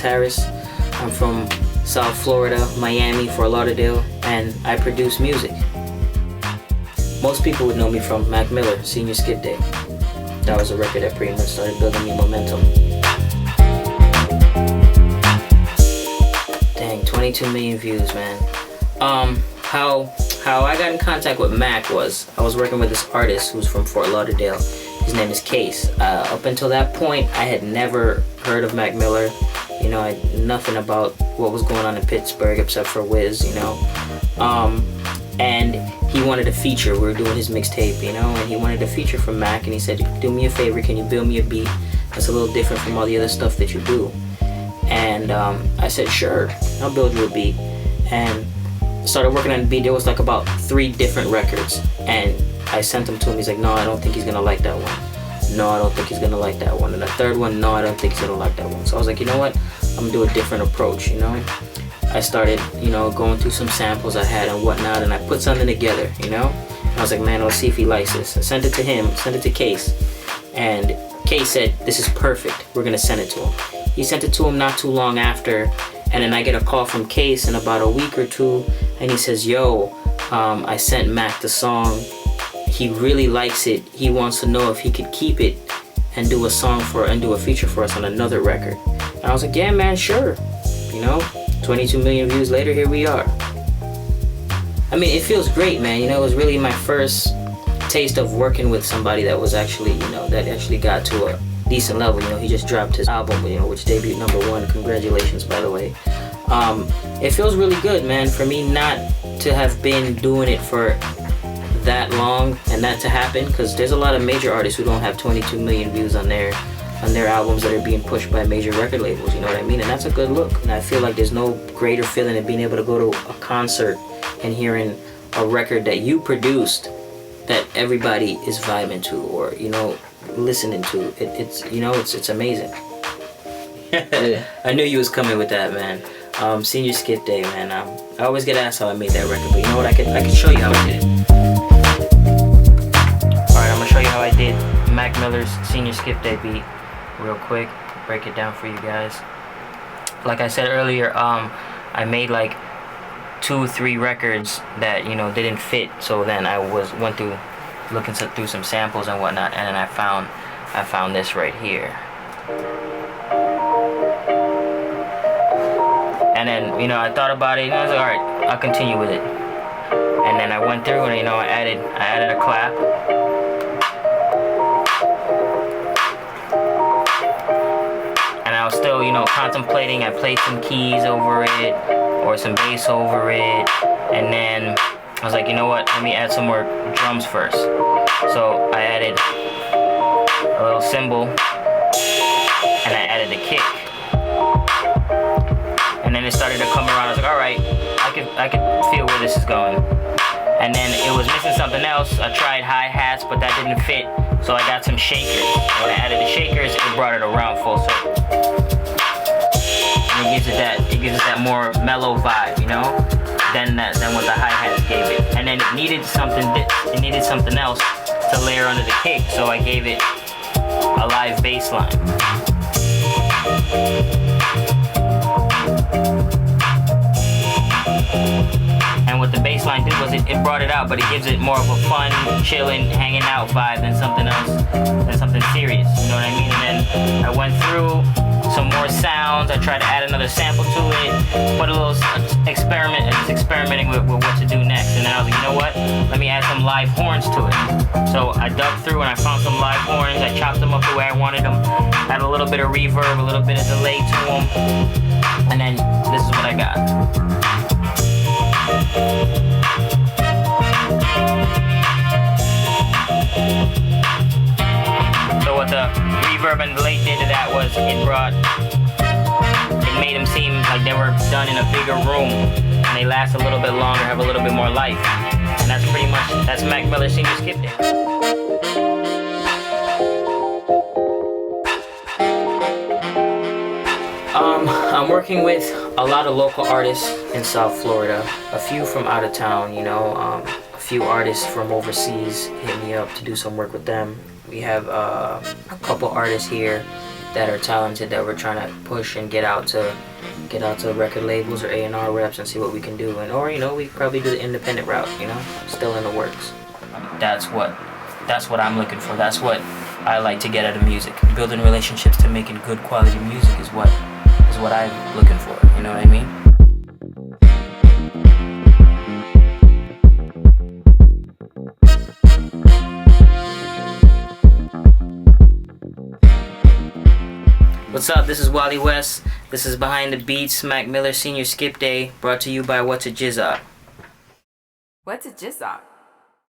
Harris. I'm from South Florida, Miami, Fort Lauderdale, and I produce music. Most people would know me from Mac Miller, Senior Skip Day. That was a record that pretty much started building me momentum. Dang, 22 million views, man. How I got in contact with Mac was, I was working with this artist who's from Fort Lauderdale. His name is Case. Up until that point, I had never heard of Mac Miller. You know, I had nothing about what was going on in Pittsburgh except for Wiz, you know. And he wanted a feature. We were doing his mixtape, you know, and he wanted a feature from Mac, and he said, do me a favor, can you build me a beat that's a little different from all the other stuff that you do? And I said, sure, I'll build you a beat. And started working on the beat. There was like about 3 different records, and I sent them to him. He's like, no, I don't think he's gonna like that one. No, I don't think he's gonna like that one. And the third one, no, I don't think he's gonna like that one. So I was like, you know what, I'm gonna do a different approach, you know. I started, you know, going through some samples I had and whatnot, and I put something together, you know. And I was like, man, let's see if he likes this. I sent it to him, sent it to Case, and Case said, this is perfect, we're gonna send it to him. He sent it to him not too long after, and then I get a call from Case in about a week or two, and he says, yo, I sent Mac the song, he really likes it, he wants to know if he could keep it and do a song and do a feature for us on another record. And I was like, yeah, man, sure, you know. 22 million views later, here we are. I mean, it feels great, man. You know, it was really my first taste of working with somebody that was actually, you know, that actually got to a decent level. You know, he just dropped his album, you know, which debuted #1. Congratulations, by the way. It feels really good, man, for me not to have been doing it for that long and that to happen, because there's a lot of major artists who don't have 22 million views on their albums that are being pushed by major record labels, you know what I mean? And that's a good look. And I feel like there's no greater feeling than being able to go to a concert and hearing a record that you produced that everybody is vibing to, or, you know, listening to. It's you know, it's amazing. I knew you was coming with that, man. Senior Skip Day, man. I always get asked how I made that record, but you know what? I can show you how I did it. Alright, I'm gonna show you how I did Mac Miller's Senior Skip Day beat. Real quick, break it down for you guys. Like I said earlier, I made like 2-3 records that, you know, didn't fit. So then I went through looking through some samples and whatnot, and then I found this right here. And then, you know, I thought about it, and I was like, all right, I'll continue with it. And then I went through, and, you know, I added a clap. I was still, you know, contemplating. I played some keys over it or some bass over it, and then I was like, you know what, let me add some more drums first. So I added a little cymbal and I added the kick, and then it started to come around. I was like, all right, I could feel where this is going. And then it was missing something else. I tried hi-hats, but that didn't fit, so I got some shakers. When I added the shakers, it brought it around full circle. And it gives it that more mellow vibe, you know, than what the hi-hats gave it. And then it needed something else to layer under the kick, so I gave it a live bass line. And what the bass line did was it brought it out, but it gives it more of a fun, chilling, hanging out vibe than something else, than something serious, you know what I mean? And then I went through some more sounds. I tried to add another sample to it, put a little experimenting with what to do next. And then I was like, you know what? Let me add some live horns to it. So I dug through and I found some live horns. I chopped them up the way I wanted them. Add a little bit of reverb, a little bit of delay to them. And then this is what I got. So what the reverb and delay did to that was it made them seem like they were done in a bigger room, and they last a little bit longer, have a little bit more life. And that's Mac Miller Senior Skip Day. I'm working with a lot of local artists in South Florida, a few from out of town, you know, a few artists from overseas hit me up to do some work with them. We have a couple artists here that are talented that we're trying to push and get out to record labels or A&R reps and see what we can do. And or we probably do the independent route. Still in the works. That's what I'm looking for. That's what I like to get out of music. Building relationships to making good quality music is what I'm looking for. You know what I mean? What's up? This is Wally West. This is Behind the Beats, Mac Miller Senior Skip Day, brought to you by What's a Jizockk. What's a Jizockk?